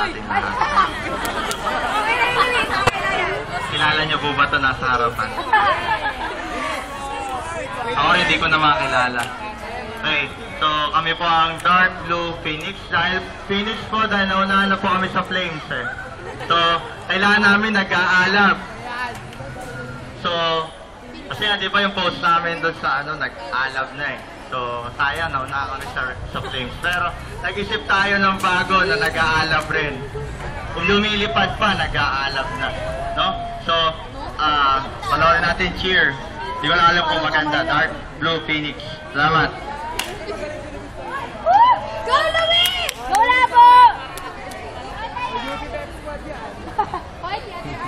ating lahat. Kilala niyo po ba ito nasa harapan? Ako hindi ko na makilala. Okay, so kami po ang Dark Blue Phoenix. Dahil Phoenix po, dahil naunahan na po kami sa Flames eh. So, kailangan namin nag-aalab. So, kasi di ba yung post namin doon sa nag-alab na eh. So, sayang, nauna kami sa Flames. Pero, nag-isip tayo ng bago na nag-aalab rin. Kung lumilipad pa, nag-aalab na. No? So, panoorin natin cheer. Di ko lang alam kung maganda. Dark Blue Phoenix. Salamat. Go, Luis! Go, Labo!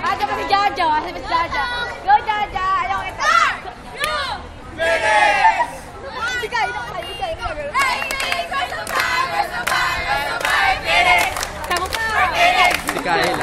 Ada pa si Jaja. Ada pa si Jaja. Go, Jaja! Ayaw kita. Go! Phoenix! Ikay, Si Kyle,